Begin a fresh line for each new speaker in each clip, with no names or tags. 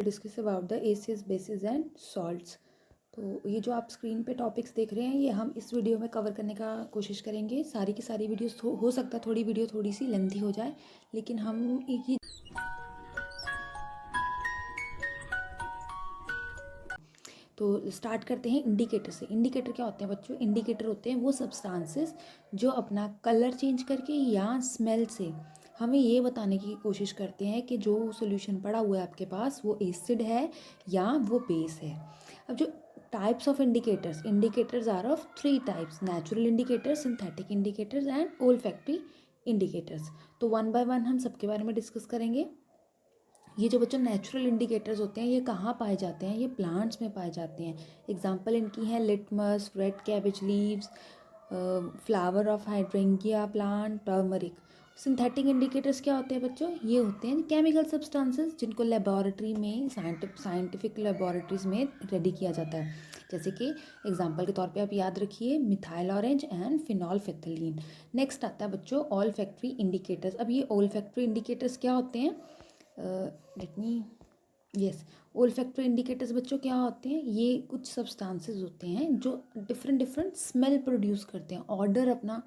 Discuss about the acids, basis and salts. तो ये जो आप स्क्रीन पे टॉपिक्स देख रहे हैं ये हम इस वीडियो में कवर करने का कोशिश करेंगे। सारी की सारी वीडियोस हो सकता है थोड़ी वीडियो थोड़ी सी लेंथी हो जाए, लेकिन हम एक ही। तो स्टार्ट करते हैं इंडिकेटर से। इंडिकेटर क्या होते हैं बच्चों? इंडिकेटर होते हैं वो सब्सटेंसेस जो अपना कलर चेंज करके या स्मेल से हमें ये बताने की कोशिश करते हैं कि जो सॉल्यूशन पड़ा हुआ है आपके पास वो एसिड है या वो बेस है। अब जो types of indicators are of 3 types: natural indicators, synthetic indicators and olfactory indicators. तो वन बाय वन हम सबके बारे में डिस्कस करेंगे। ये जो बच्चों नेचुरल इंडिकेटर्स होते हैं ये कहाँ पाए जाते हैं? ये प्लांट्स में पाए जाते हैं। एग्जांपल इनकी हैं litmus, red cabbage leaves, flower of hydrangea plant, turmeric. Synthetic indicators क्या होते हैं बच्चों? ये होते हैं केमिकल सब्सटेंसेस जिनको लेबोरेटरी में साइंटिफिक लेबोरेटरीज में रेडी किया जाता है। जैसे कि एग्जांपल के तौर पे आप याद रखिए मिथाइल ऑरेंज एंड फिनॉल्फेथलीन। नेक्स्ट आता है बच्चों ऑल फैक्ट्री इंडिकेटर्स। अब ये ऑल फैक्ट्री इंडिकेटर्स क्या होते हैं? Let me yes olfactory indicators बच्चों क्या होते हैं? ये कुछ सब्सटेंसेस होते हैं जो डिफरेंट स्मेल प्रोड्यूस करते हैं, ऑर्डर अपना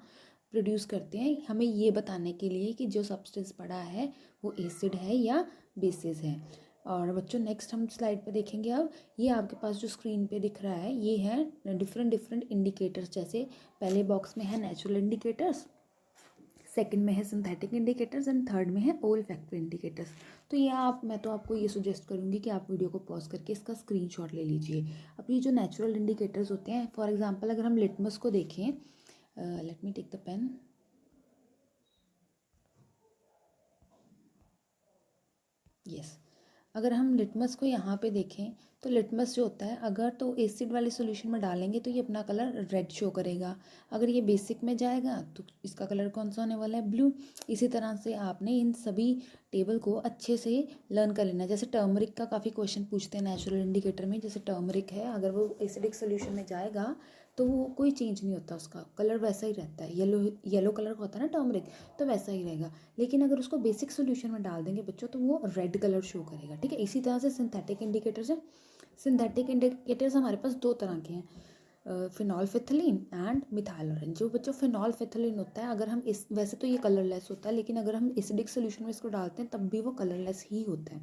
प्रोड्यूस करते हैं हमें ये बताने के लिए कि जो सब्सटेंस पड़ा है वो एसिड है या बेसिस है। और बच्चों नेक्स्ट हम स्लाइड पे देखेंगे। अब ये आपके पास जो स्क्रीन पे दिख रहा है ये है डिफरेंट इंडिकेटर्स। जैसे पहले बॉक्स में है नेचुरल इंडिकेटर्स, सेकंड में है सिंथेटिक इंडिकेटर्स एंड थर्ड में है ओल फैक्ट्री इंडिकेटर्स। तो ये मैं तो आपको ये सुजेस्ट करूँगी कि आप वीडियो को पॉज करके इसका स्क्रीनशॉट ले लीजिए। अब ये जो नेचुरल इंडिकेटर्स होते हैं, फॉर एग्जांपल अगर हम लिटमस को देखें, let me take the pen. Yes, अगर हम लिटमस को यहाँ पे देखें तो लिटमस जो होता है अगर तो एसिड वाले सॉल्यूशन में डालेंगे तो ये अपना कलर रेड शो करेगा। अगर ये बेसिक में जाएगा तो इसका कलर कौन सा होने वाला है? ब्लू। इसी तरह से आपने इन सभी टेबल को अच्छे से लर्न कर लेना है। जैसे टर्मरिक का काफ़ी क्वेश्चन पूछते हैं नेचुरल इंडिकेटर में। जैसे टर्मरिक है, अगर वो एसिडिक सोल्यूशन में जाएगा तो वो कोई चेंज नहीं होता, उसका कलर वैसा ही रहता है। येलो कलर का होता है ना टर्मरिक, तो वैसा ही रहेगा। लेकिन अगर उसको बेसिक सोल्यूशन में डाल देंगे बच्चों तो वो रेड कलर शो करेगा। ठीक है, इसी तरह से सिंथेटिक इंडिकेटर्स है। सिंथेटिक इंडिकेटर्स हमारे पास 2 तरह के हैं, फिनॉल्फेथलीन एंड मिथाइल ऑरेंज। जो बच्चों फिनॉल्फेथलीन होता है, अगर हम इस वैसे तो ये कलरलेस होता है, लेकिन अगर हम एसिडिक सोल्यूशन में इसको डालते हैं तब भी वो कलरलेस ही होता है।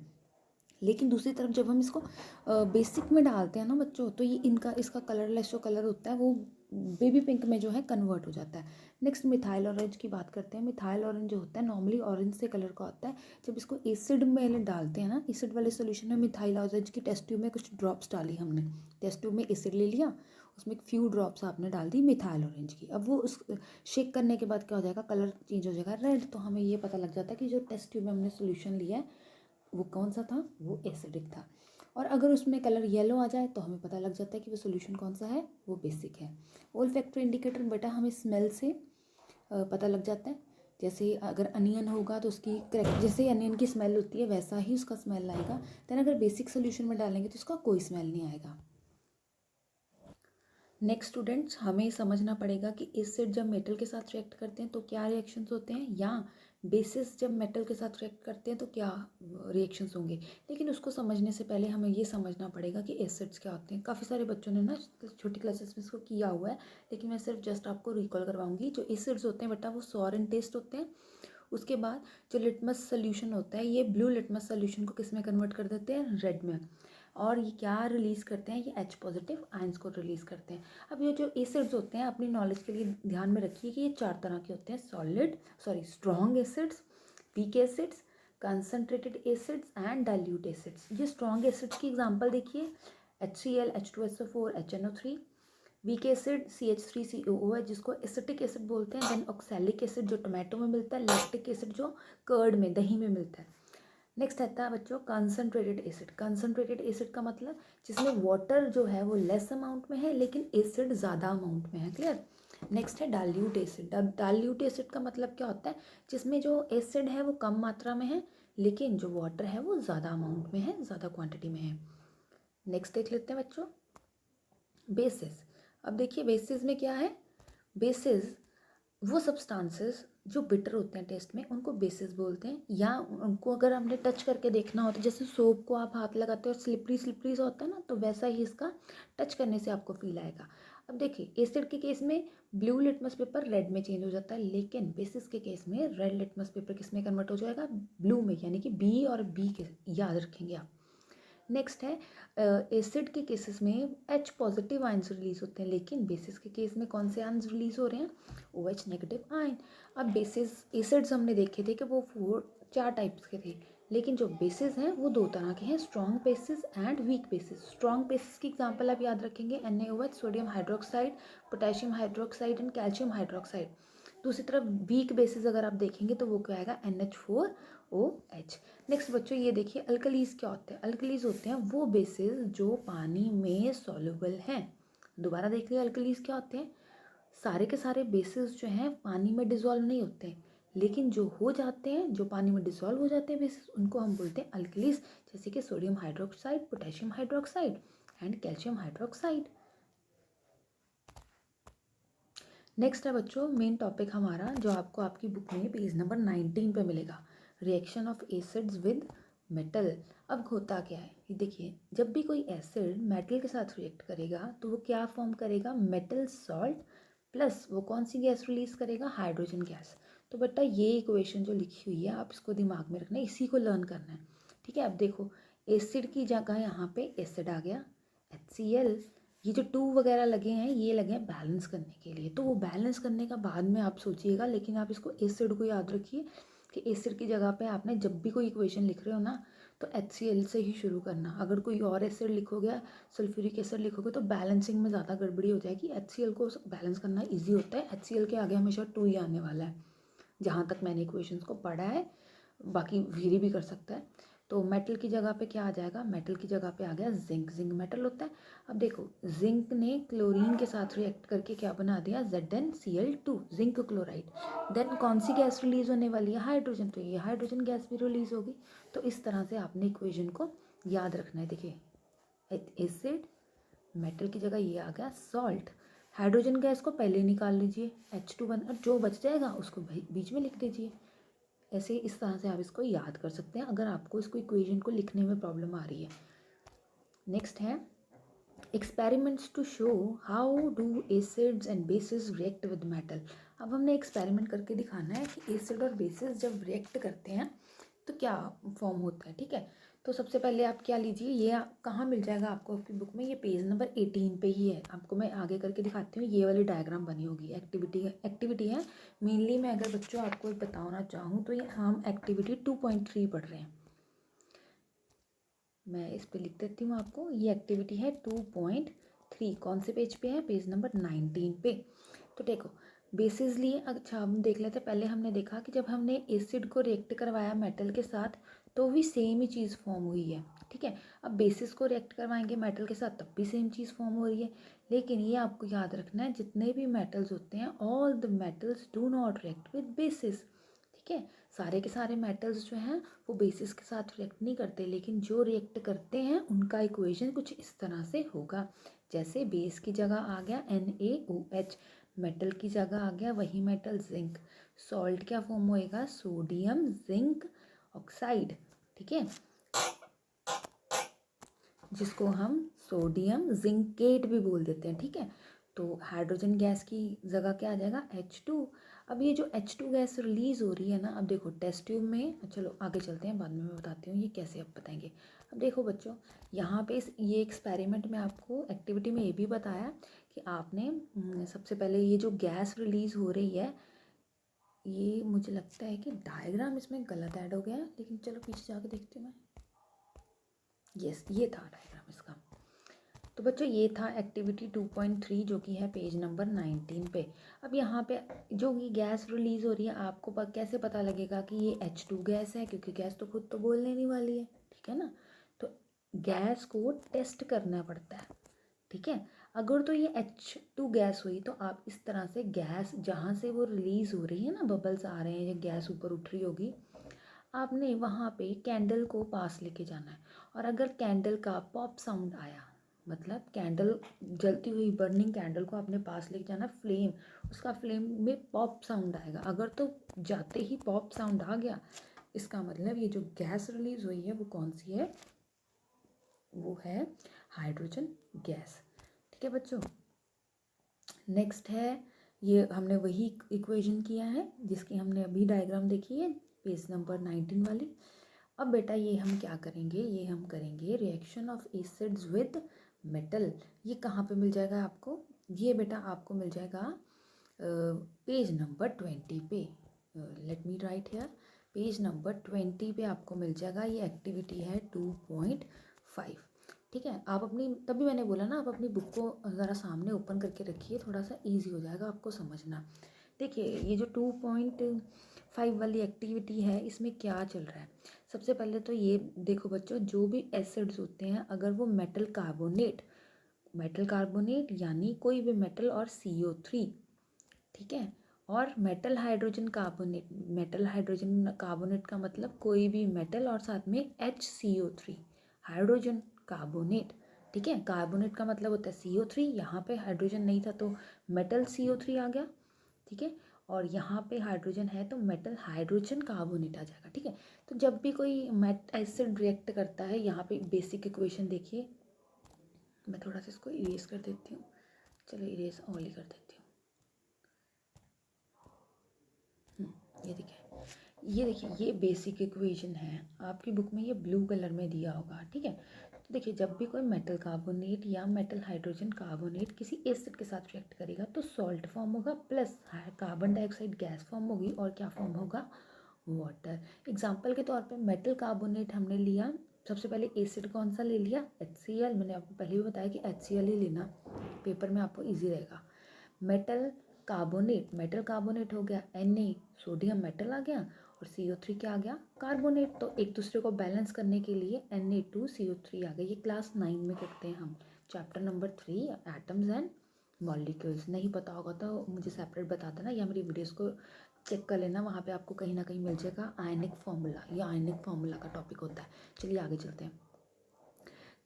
लेकिन दूसरी तरफ जब हम इसको बेसिक में डालते हैं ना बच्चों, तो ये इसका कलरलेस जो कलर होता है वो बेबी पिंक में जो है कन्वर्ट हो जाता है। नेक्स्ट मिथाइल ऑरेंज की बात करते हैं। मिथाइल ऑरेंज जो होता है नॉर्मली ऑरेंज से कलर का होता है। जब इसको एसिड में डालते हैं ना, एसिड वाले सोल्यूशन में, मिथाइल ऑरेंज की टेस्ट ट्यूब में कुछ ड्रॉप्स डाली हमने, टेस्ट ट्यूब में एसिड ले लिया, उसमें एक फ्यू ड्रॉप्स आपने डाल दी मिथाइल ऑरेंज की। अब वो उस शेक करने के बाद क्या हो जाएगा? कलर चेंज हो जाएगा रेड। तो हमें ये पता लग जाता है कि जो टेस्ट ट्यूब में हमने सोल्यूशन लिया है वो कौन सा था? वो एसिडिक था। और अगर उसमें कलर येलो आ जाए तो हमें पता लग जाता है कि वो सोल्यूशन कौन सा है? वो बेसिक है। ओल फैक्ट्री इंडिकेटर बेटा हमें स्मेल से पता लग जाता है। जैसे अगर अनियन होगा तो उसकी करेक्ट, जैसे अनियन की स्मेल होती है वैसा ही उसका स्मेल आएगा। देन अगर बेसिक सोल्यूशन में डालेंगे तो उसका कोई स्मेल नहीं आएगा। नेक्स्ट स्टूडेंट्स, हमें समझना पड़ेगा कि एसिड जब मेटल के साथ रिएक्ट करते हैं तो क्या रिएक्शंस होते हैं, या बेसिस जब मेटल के साथ रिएक्ट करते हैं तो क्या रिएक्शंस होंगे। लेकिन उसको समझने से पहले हमें ये समझना पड़ेगा कि एसिड्स क्या होते हैं। काफ़ी सारे बच्चों ने ना छोटी क्लासेस में इसको किया हुआ है, लेकिन मैं सिर्फ जस्ट आपको रिकॉल करवाऊंगी। जो एसिड्स होते हैं बेटा वो सॉर इन टेस्ट होते हैं। उसके बाद जो लिटमस सोल्यूशन होता है ये ब्लू लिटमस सोल्यूशन को किस में कन्वर्ट कर देते हैं? रेड में। और ये क्या रिलीज़ करते हैं? ये H पॉजिटिव आयंस को रिलीज़ करते हैं। अब ये जो एसिड्स होते हैं अपनी नॉलेज के लिए ध्यान में रखिए कि ये 4 तरह के होते हैं: strong acids, weak acids, concentrated acids and dilute acids. ये स्ट्रॉन्ग एसिड्स की एग्जांपल देखिए, HCl, H2SO4, HNO3। Weak acid CH3COO है जिसको एसिटिक एसिड बोलते हैं। देन ऑक्सैलिक एसिड जो टोमेटो में मिलता है, लैक्टिक एसिड जो कर्ड में, दही में मिलता है। नेक्स्ट आता है बच्चों कंसनट्रेटेड एसिड। कंसनट्रेटेड एसिड का मतलब जिसमें वाटर जो है वो लेस अमाउंट में है लेकिन एसिड ज़्यादा अमाउंट में है। क्लियर? नेक्स्ट है डाइल्यूट एसिड। डाइल्यूट एसिड का मतलब क्या होता है? जिसमें जो एसिड है वो कम मात्रा में है लेकिन जो वाटर है वो ज़्यादा अमाउंट में है, ज़्यादा क्वांटिटी में है। नेक्स्ट देख लेते हैं बच्चों बेसिस। अब देखिए बेसिस में क्या है? बेसिस वो सब्सटेंसेस जो बिटर होते हैं टेस्ट में उनको बेसिस बोलते हैं, या उनको अगर हमने टच करके देखना हो तो जैसे सोप को आप हाथ लगाते हो और स्लिपरी स्लिपरी सा होता है ना, तो वैसा ही इसका टच करने से आपको फील आएगा। अब देखिए एसिड के केस में ब्लू लिटमस पेपर रेड में चेंज हो जाता है, लेकिन बेसिस के केस में रेड लिटमस पेपर किस में कन्वर्ट हो जाएगा, ब्लू में, यानी कि बी और बी के याद रखेंगे आप। नेक्स्ट है एसिड के केसेस में H पॉजिटिव आयन्स रिलीज होते हैं, लेकिन बेसिस के केस में कौन से आयन्स रिलीज हो रहे हैं, OH नेगेटिव आयन। अब बेसिस एसिड्स हमने देखे थे कि वो 4 टाइप्स के थे, लेकिन जो बेसिस हैं वो 2 तरह के हैं, strong bases and weak bases. Strong bases की एग्जांपल आप याद रखेंगे NaOH, sodium hydroxide, potassium hydroxide and calcium hydroxide. दूसरी तरफ वीक बेसिस अगर आप देखेंगे तो वो क्या आएगा, NH4OH। नेक्स्ट बच्चों ये देखिए अल्कलीज क्या होते हैं। अल्कलीज होते हैं वो बेसिस जो पानी में सॉल्युबल हैं। दोबारा देख लिया अल्कलीज क्या होते हैं, सारे के सारे बेसिस जो हैं पानी में डिसॉल्व नहीं होते हैं, लेकिन जो हो जाते हैं, जो पानी में डिसॉल्व हो जाते हैं बेसिस, उनको हम बोलते हैं अल्कलीज, जैसे कि sodium hydroxide, potassium hydroxide and calcium hydroxide. Next है बच्चों मेन टॉपिक हमारा जो आपको आपकी बुक में पेज नंबर 19 पे मिलेगा, reaction of acids with metal. अब होता क्या है, ये देखिए जब भी कोई एसिड मेटल के साथ रिएक्ट करेगा तो वो क्या फॉर्म करेगा, मेटल सॉल्ट प्लस वो कौन सी गैस रिलीज करेगा, हाइड्रोजन गैस। तो बेटा ये इक्वेशन जो लिखी हुई है आप इसको दिमाग में रखना है, इसी को लर्न करना है, ठीक है। अब देखो एसिड की जगह यहाँ पे एसिड आ गया HCl, ये जो 2 वगैरह लगे हैं ये लगे हैं बैलेंस करने के लिए, तो वो बैलेंस करने का बाद में आप सोचिएगा, लेकिन आप इसको एसिड को याद रखिए कि एसिड की जगह पे आपने जब भी कोई इक्वेशन लिख रहे हो ना तो HCl से ही शुरू करना। अगर कोई और एसिड लिखोगे, सल्फ्यूरिक एसिड लिखोगे तो बैलेंसिंग में ज़्यादा गड़बड़ी हो जाएगी। HCl को बैलेंस करना ईजी होता है, HCl के आगे हमेशा 2 ही आने वाला है, जहाँ तक मैंने इक्वेशंस को पढ़ा है, बाकी वेरी भी कर सकता है। तो मेटल की जगह पे क्या आ जाएगा, मेटल की जगह पे आ गया जिंक, जिंक मेटल होता है। अब देखो जिंक ने क्लोरीन के साथ रिएक्ट करके क्या बना दिया, ZnCl2, जिंक क्लोराइड। देन कौन सी गैस रिलीज होने वाली है, हाइड्रोजन, तो ये हाइड्रोजन गैस भी रिलीज होगी। तो इस तरह से आपने इक्वेशन को याद रखना है। देखिए एसिड, मेटल की जगह ये आ गया सॉल्ट, हाइड्रोजन गैस को पहले निकाल लीजिए H2 और जो बच जाएगा उसको बीच में लिख दीजिए। ऐसे इस तरह से आप इसको याद कर सकते हैं अगर आपको इसको इक्वेशन को लिखने में प्रॉब्लम आ रही है। नेक्स्ट है experiments to show how do acids and bases react with metal. अब हमने एक्सपेरिमेंट करके दिखाना है कि एसिड और बेसिस जब रिएक्ट करते हैं तो क्या फॉर्म होता है, ठीक है। तो सबसे पहले आप क्या लीजिए, ये कहाँ मिल जाएगा आपको आपकी बुक में, ये पेज नंबर 18 पे ही है। आपको मैं आगे करके दिखाती हूँ, ये वाली डायग्राम बनी होगी, एक्टिविटी है मेनली। मैं अगर बच्चों आपको बताना चाहूँ तो ये हम एक्टिविटी 2.3 पढ़ रहे हैं। मैं इस पे लिख देती हूँ आपको, ये एक्टिविटी है 2.3, कौन से पेज पे है, पेज नंबर 19 पे। तो देखो बेसिस लिए, अच्छा हम देख लेते हैं। पहले हमने देखा कि जब हमने एसिड को रिएक्ट करवाया मेटल के साथ तो भी सेम ही चीज़ फॉर्म हुई है, ठीक है। अब बेसिस को रिएक्ट करवाएंगे मेटल के साथ तब भी सेम चीज़ फॉर्म हो रही है, लेकिन ये आपको याद रखना है जितने भी मेटल्स होते हैं all the metals do not react with basis, ठीक है। सारे के सारे मेटल्स जो हैं वो बेसिस के साथ रिएक्ट नहीं करते, लेकिन जो रिएक्ट करते हैं उनका इक्वेशन कुछ इस तरह से होगा, जैसे बेस की जगह आ गया NaOH, मेटल की जगह आ गया वही मेटल जिंक, सॉल्ट क्या फॉर्म होएगा, सोडियम जिंक ऑक्साइड, ठीक है, जिसको हम सोडियम जिंकेट भी बोल देते हैं, ठीक है। तो हाइड्रोजन गैस की जगह क्या आ जाएगा, H2। अब ये जो H2 गैस रिलीज़ हो रही है ना, अब देखो टेस्ट ट्यूब में, चलो आगे चलते हैं, बाद में मैं बताती हूँ ये कैसे आप बताएंगे। अब देखो बच्चों यहाँ पे ये एक्सपेरिमेंट में आपको एक्टिविटी में ये भी बताया कि आपने सबसे पहले ये जो गैस रिलीज़ हो रही है, ये मुझे लगता है कि डायग्राम इसमें गलत ऐड हो गया है, लेकिन चलो पीछे जाके देखती हूँ मैं। यस ये था डायग्राम इसका। तो बच्चों ये था एक्टिविटी 2.3 जो कि है पेज नंबर 19 पे। अब यहाँ पे जो ये गैस रिलीज़ हो रही है आपको कैसे पता लगेगा कि ये H2 गैस है, क्योंकि गैस तो खुद तो बोलने नहीं वाली है, ठीक है ना। तो गैस को टेस्ट करना पड़ता है, ठीक है। अगर तो ये H2 गैस हुई तो आप इस तरह से गैस जहाँ से वो रिलीज़ हो रही है ना, बबल्स आ रहे हैं या गैस ऊपर उठ रही होगी, आपने वहाँ पे कैंडल को पास लेके जाना है, और अगर कैंडल का पॉप साउंड आया, मतलब कैंडल, जलती हुई बर्निंग कैंडल को अपने पास लेके जाना, फ्लेम, उसका फ्लेम में पॉप साउंड आएगा। अगर तो जाते ही पॉप साउंड आ गया, इसका मतलब ये जो गैस रिलीज हुई है वो कौन सी है, वो है हाइड्रोजन गैस। ठीक है बच्चों, नेक्स्ट है, ये हमने वही इक्वेशन किया है जिसकी हमने अभी डायग्राम देखी है, पेज नंबर 19 वाली। अब बेटा ये हम क्या करेंगे, ये हम करेंगे reaction of acids with metal. ये कहाँ पे मिल जाएगा आपको, ये बेटा आपको मिल जाएगा पेज नंबर 20 पे। Let me right here, page number 20 पे आपको मिल जाएगा। ये एक्टिविटी है 2.5। ठीक है, आप अपनी, तभी मैंने बोला ना, आप अपनी बुक को ज़रा सामने ओपन करके रखिए, थोड़ा सा इजी हो जाएगा आपको समझना। देखिए ये जो 2.5 वाली एक्टिविटी है, इसमें क्या चल रहा है। सबसे पहले तो ये देखो बच्चों, जो भी एसिड्स होते हैं अगर वो मेटल कार्बोनेट यानी कोई भी मेटल और CO3, ठीक है, और मेटल हाइड्रोजन कार्बोनेट का मतलब कोई भी मेटल और साथ में HCO3 हाइड्रोजन कार्बोनेट। ठीक है, कार्बोनेट का मतलब होता है CO3, यहाँ पे हाइड्रोजन नहीं था तो मेटल CO3 आ गया। ठीक है, और यहाँ पे हाइड्रोजन है तो मेटल हाइड्रोजन कार्बोनेट आ जाएगा। ठीक है, तो जब भी कोई एसिड रिएक्ट करता है, यहाँ पे बेसिक इक्वेशन देखिए, मैं थोड़ा सा इसको इरेज कर देती हूँ, चलो इरेज ऑल ही कर देती हूँ। ये देखिए ये बेसिक इक्वेशन है, आपकी बुक में ये ब्लू कलर में दिया होगा। ठीक है, तो देखिए जब भी कोई मेटल कार्बोनेट या मेटल हाइड्रोजन कार्बोनेट किसी एसिड के साथ रिएक्ट करेगा तो सॉल्ट फॉर्म होगा, plus carbon dioxide gas form होगी, और क्या फॉर्म होगा, वाटर। एग्जाम्पल के तौर पे मेटल कार्बोनेट हमने लिया, सबसे पहले एसिड कौन सा ले लिया, HCl। मैंने आपको पहले भी बताया कि HCl ही लेना, पेपर में आपको ईजी रहेगा। मेटल कार्बोनेट हो गया, Na सोडियम मेटल आ गया, और CO3 क्या आ गया, कार्बोनेट। तो एक दूसरे को बैलेंस करने के लिए Na2CO3 आ गया। ये क्लास 9 में करते हैं हम, chapter number 3 atoms and molecules. नहीं पता होगा तो मुझे सेपरेट बता देना, या मेरी वीडियोस को चेक कर लेना, वहाँ पे आपको कहीं ना कहीं मिल जाएगा आयनिक फार्मूला, या आयनिक फार्मूला का टॉपिक होता है। चलिए आगे चलते हैं।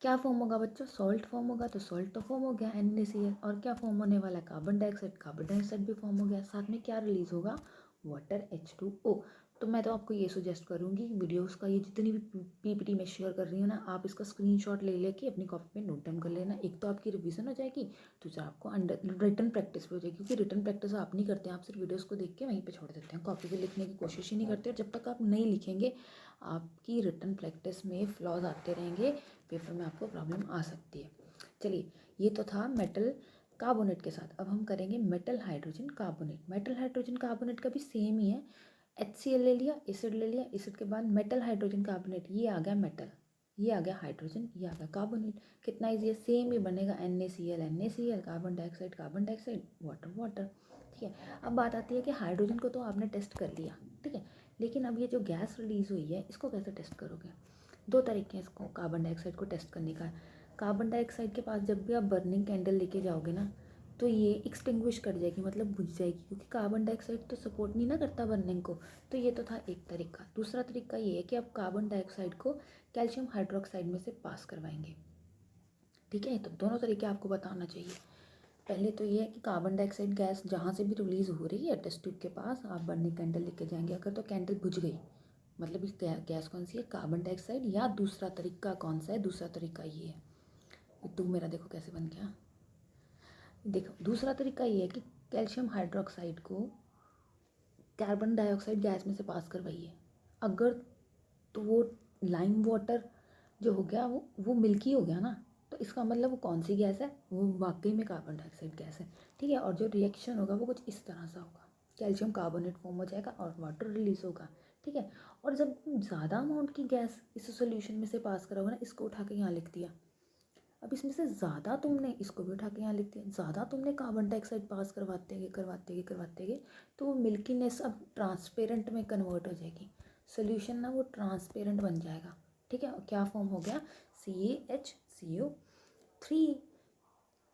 क्या फॉर्म होगा बच्चों, सॉल्ट फॉर्म होगा, तो सॉल्ट तो फॉर्म हो गया NaCl, और क्या फॉर्म होने वाला है, कार्बन डाइऑक्साइड भी फॉर्म हो गया, साथ में क्या रिलीज होगा, वाटर H2O। तो मैं तो आपको ये सुजेस्ट करूँगी, वीडियोस का ये जितनी भी PPT में शेयर कर रही हूँ ना, आप इसका स्क्रीनशॉट ले लेके अपनी कॉपी में नोट डाउन कर लेना। एक तो आपकी रिवीजन हो जाएगी, दूसरा आपको अंडर रिटन प्रैक्टिस भी हो जाएगी, क्योंकि रिटन प्रैक्टिस आप नहीं करते हैं, आप सिर्फ वीडियोस को देख के वहीं पे छोड़ देते हैं, कॉपी पे लिखने की कोशिश ही नहीं करते। और जब तक आप नहीं लिखेंगे, आपकी रिटन प्रैक्टिस में फ्लॉज आते रहेंगे, पेपर में आपको प्रॉब्लम आ सकती है। चलिए ये तो था मेटल कार्बोनेट के साथ। अब हम करेंगे metal hydrogen carbonate. Metal hydrogen carbonate का भी सेम ही है, HCl ले लिया, एसिड ले लिया, एसिड के बाद मेटल हाइड्रोजन कार्बोनेट, ये आ गया मेटल, ये आ गया हाइड्रोजन, ये आ गया कार्बोनेट। कितना ईजी है, सेम ही बनेगा, NaCl कार्बन डाइऑक्साइड वाटर। ठीक है, अब बात आती है कि हाइड्रोजन को तो आपने टेस्ट कर लिया, ठीक है, लेकिन अब ये जो गैस रिलीज हुई है इसको कैसे टेस्ट करोगे। दो तरीके हैं इसको कार्बन डाइऑक्साइड को टेस्ट करने का। कार्बन डाइऑक्साइड के पास जब भी आप बर्निंग कैंडल लेके जाओगे ना, तो ये एक्सटिंग्विश कर जाएगी, मतलब बुझ जाएगी, क्योंकि कार्बन डाइऑक्साइड तो सपोर्ट नहीं ना करता बर्निंग को। तो ये तो था एक तरीका। दूसरा तरीका ये है कि आप कार्बन डाइऑक्साइड को कैल्शियम हाइड्रोक्साइड में से पास करवाएंगे। ठीक है, तो दोनों तरीके आपको बताना चाहिए। पहले तो ये है कि कार्बन डाइऑक्साइड गैस जहाँ से भी रिलीज़ हो रही है टेस्ट ट्यूब के पास, आप बर्निंग कैंडल लेके जाएंगे, अगर तो कैंडल बुझ गई, मतलब इस गैस कौन सी है, कार्बन डाइऑक्साइड। या दूसरा तरीका कौन सा है, दूसरा तरीका ये है, तो मेरा देखो कैसे बन गया। देखो दूसरा तरीका ये है कि कैल्शियम हाइड्रोक्साइड को कार्बन डाइऑक्साइड गैस में से पास करवाइए। अगर तो वो लाइम वाटर जो हो गया वो मिल्की हो गया ना, तो इसका मतलब वो कौन सी गैस है, वो वाकई में कार्बन डाइऑक्साइड गैस है। ठीक है, और जो रिएक्शन होगा वो कुछ इस तरह सा होगा, कैल्शियम कार्बोनेट फॉर्म हो जाएगा और वाटर रिलीज होगा। ठीक है, और जब ज़्यादा अमाउंट की गैस इस सोल्यूशन में से पास करोगे ना, इसको उठा के यहाँ लिख दिया, अब इसमें से ज़्यादा तुमने इसको भी उठा के यहाँ लिख दिया, ज़्यादा तुमने कार्बन डाइऑक्साइड पास करवाते गए तो वो मिल्कीनेस अब ट्रांसपेरेंट में कन्वर्ट हो जाएगी, सोल्यूशन ना वो ट्रांसपेरेंट बन जाएगा। ठीक है, क्या फॉर्म हो गया, CaHCO3।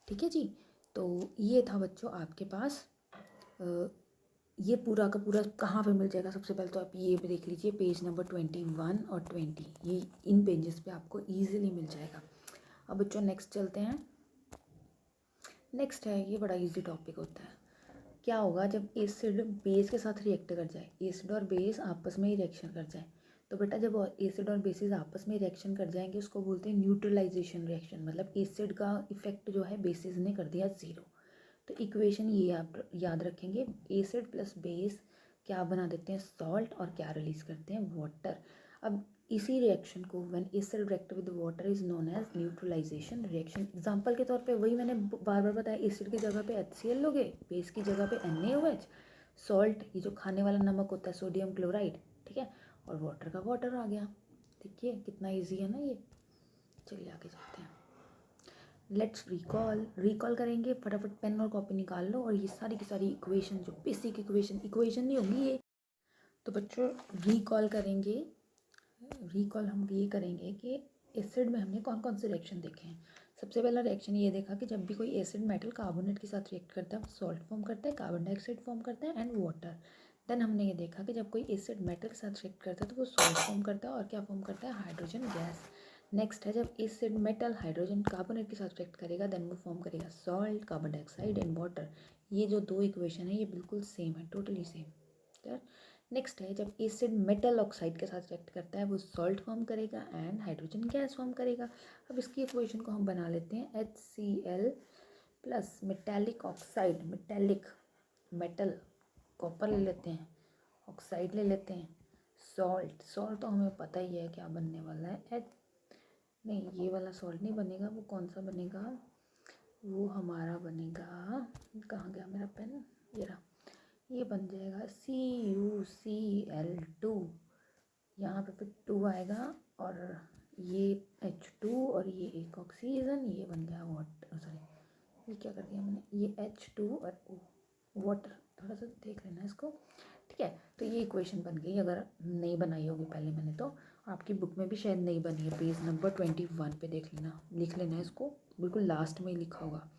ठीक है जी, तो ये था बच्चों आपके पास ये पूरा का पूरा कहाँ पे मिल जाएगा। सबसे पहले तो आप ये भी देख लीजिए, पेज नंबर 21 और 20, ये इन पेजेस पे आपको ईजिली मिल जाएगा। अब बच्चों नेक्स्ट चलते हैं। नेक्स्ट है, ये बड़ा इजी टॉपिक होता है। क्या होगा जब एसिड बेस के साथ रिएक्ट कर जाए, एसिड और बेस आपस में ही रिएक्शन कर जाए। तो बेटा जब एसिड और बेसिस आपस में रिएक्शन कर जाएंगे उसको बोलते हैं न्यूट्रलाइजेशन रिएक्शन, मतलब एसिड का इफेक्ट जो है बेसिस ने कर दिया ज़ीरो। तो इक्वेशन ये आप याद रखेंगे, एसिड प्लस बेस क्या बना देते हैं, सॉल्ट, और क्या रिलीज करते हैं, वाटर। अब इसी रिएक्शन को when acid react with water is known as neutralization reaction. Example के तौर पे वही मैंने बार बार बताया, एसिड की जगह पे HCl लोगे, बेस की जगह पे NaOH, सॉल्ट ये जो खाने वाला नमक होता है सोडियम क्लोराइड, ठीक है, और वाटर का वाटर आ गया। देखिए कितना ईजी है ना ये। चलिए आगे चलते हैं। लेट्स रिकॉल करेंगे, फटाफट पेन और कॉपी निकाल लो और ये सारी की सारी इक्वेशन जो बेसिक इक्वेशन नहीं होगी ये। तो बच्चों रिकॉल हम ये करेंगे कि एसिड में हमने कौन कौन से रिएक्शन देखे हैं। सबसे पहला रिएक्शन ये देखा कि जब भी कोई एसिड मेटल कार्बोनेट के साथ रिएक्ट करता है सॉल्ट फॉर्म करता है, कार्बन डाइऑक्साइड फॉर्म करता है एंड वाटर। देन हमने ये देखा कि जब कोई एसिड मेटल के साथ रिएक्ट करता है तो वो सॉल्ट फॉर्म करता है और क्या फॉर्म करता है, हाइड्रोजन गैस। नेक्स्ट है जब एसिड मेटल हाइड्रोजन कार्बोनेट के साथ रिएक्ट करेगा देन वो फॉर्म करेगा salt, carbon dioxide and water. ये जो दो इक्वेशन है ये बिल्कुल सेम है, टोटली सेम। क्लियर। नेक्स्ट है जब एसिड मेटल ऑक्साइड के साथ रिएक्ट करता है वो सॉल्ट फॉर्म करेगा एंड हाइड्रोजन गैस फॉर्म करेगा। अब इसकी इक्वेशन को हम बना लेते हैं, HCl plus metallic oxide, metallic metal copper ले लेते हैं, ऑक्साइड ले लेते हैं, सॉल्ट तो हमें पता ही है क्या बनने वाला है, नहीं ये वाला सॉल्ट नहीं बनेगा, वो कौन सा बनेगा, वो हमारा बनेगा, कहाँ गया मेरा पेन, ये रहा, ये बन जाएगा CuCl2। यहाँ पे फिर 2 आएगा और ये H2 और ये एक ऑक्सीजन, ये बन गया वाटर, सॉरी ये क्या कर दिया मैंने, ये H2 और वाटर, थोड़ा सा देख लेना इसको, ठीक है। तो ये इक्वेशन बन गई, अगर नहीं बनाई होगी पहले मैंने तो, आपकी बुक में भी शायद नहीं बनी है, पेज नंबर 21 पे देख लेना, लिख लेना इसको, बिल्कुल लास्ट में ही लिखा होगा।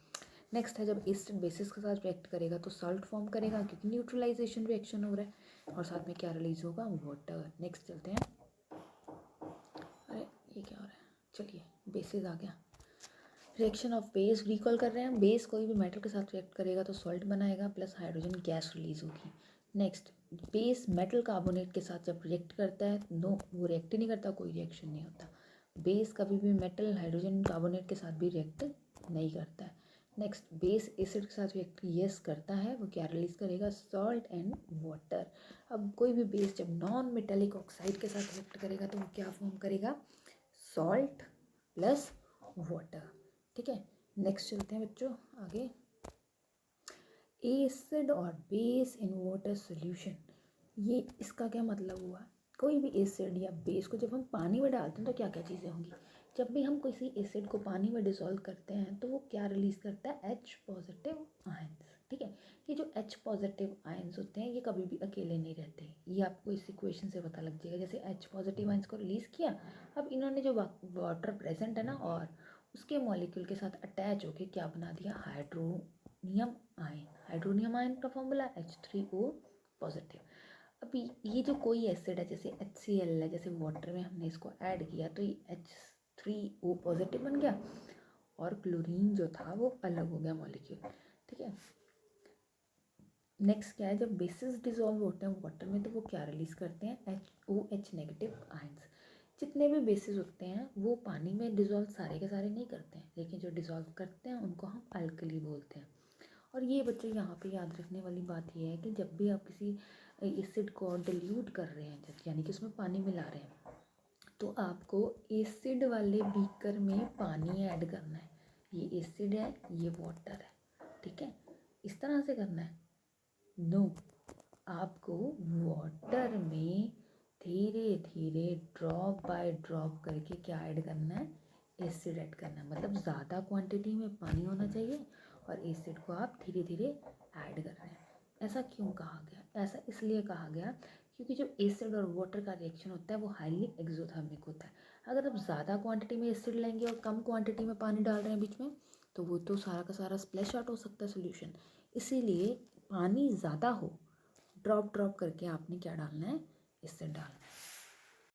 नेक्स्ट है जब एसिड बेसिस के साथ रिएक्ट करेगा तो सॉल्ट फॉर्म करेगा क्योंकि न्यूट्रलाइजेशन रिएक्शन हो रहा है, और साथ में क्या रिलीज होगा, वाटर। नेक्स्ट चलते हैं, अरे ये क्या हो रहा है, चलिए बेसिस आ गया। रिएक्शन ऑफ बेस रिकॉल कर रहे हैं, बेस कोई भी मेटल के साथ रिएक्ट करेगा तो सॉल्ट बनाएगा प्लस हाइड्रोजन गैस रिलीज होगी। नेक्स्ट बेस मेटल कार्बोनेट के साथ जब रिएक्ट करता है, नो वो रिएक्ट ही नहीं करता, कोई रिएक्शन नहीं होता। बेस कभी भी मेटल हाइड्रोजन कार्बोनेट के साथ भी रिएक्ट नहीं करता है। नेक्स्ट बेस एसिड के साथ रिएक्ट यस करता है, वो क्या रिलीज करेगा, सॉल्ट एंड वाटर। अब कोई भी बेस जब नॉन मेटेलिक ऑक्साइड के साथ रिएक्ट करेगा तो वो क्या फॉर्म करेगा, सॉल्ट प्लस वाटर, ठीक है। नेक्स्ट चलते हैं बच्चों आगे, एसिड और बेस इन वाटर सॉल्यूशन। ये इसका क्या मतलब हुआ, कोई भी एसिड या बेस को जब हम पानी में डालते हैं तो क्या क्या चीज़ें होंगी, जब भी हम किसी एसिड को पानी में डिसॉल्व करते हैं तो वो क्या रिलीज़ करता है, H पॉजिटिव आयंस, ठीक है। ये जो H पॉजिटिव आयंस होते हैं ये कभी भी अकेले नहीं रहते, ये आपको इस इक्वेशन से पता लग जाएगा। जैसे H पॉजिटिव आयंस को रिलीज़ किया, अब इन्होंने जो वाटर प्रेजेंट है ना और उसके मॉलिक्यूल के साथ अटैच होके क्या बना दिया, हाइड्रोनियम आयन। हाइड्रोनियम आयन का फॉर्मूला H3O पॉजिटिव। अभी ये जो कोई एसिड है जैसे HCl है, जैसे वाटर में हमने इसको ऐड किया तो ये H3O पॉजिटिव बन गया और क्लोरीन जो था वो अलग हो गया मॉलिक्यूल, ठीक है। नेक्स्ट क्या है, जब बेसिस डिसॉल्व होते हैं वाटर में तो वो क्या रिलीज करते हैं, OH नेगेटिव आयंस। जितने भी बेसिस होते हैं वो पानी में डिसॉल्व सारे के सारे नहीं करते हैं, लेकिन जो डिसॉल्व करते हैं उनको हम अल्कली बोलते हैं। और ये बच्चों यहाँ पे याद रखने वाली बात ये है कि जब भी आप किसी एसिड को डिल्यूट कर रहे हैं यानी कि उसमें पानी मिला रहे हैं तो आपको एसिड वाले बीकर में पानी ऐड करना है, ये एसिड है ये वाटर है, ठीक है, इस तरह से करना है। नो, आपको वाटर में धीरे धीरे ड्रॉप बाय ड्रॉप करके क्या ऐड करना है, एसिड ऐड करना है। मतलब ज़्यादा क्वांटिटी में पानी होना चाहिए और एसिड को आप धीरे धीरे ऐड कर रहे हैं। ऐसा क्यों कहा गया, ऐसा इसलिए कहा गया क्योंकि जो एसिड और वाटर का रिएक्शन होता है वो हाईली एक्सोथर्मिक होता है। अगर आप ज़्यादा क्वांटिटी में एसिड लेंगे और कम क्वांटिटी में पानी डाल रहे हैं बीच में तो वो तो सारा का सारा स्प्लैश आउट हो सकता है सोल्यूशन। इसीलिए पानी ज़्यादा हो, ड्रॉप ड्रॉप करके आपने क्या डालना है, एसिड डालना है।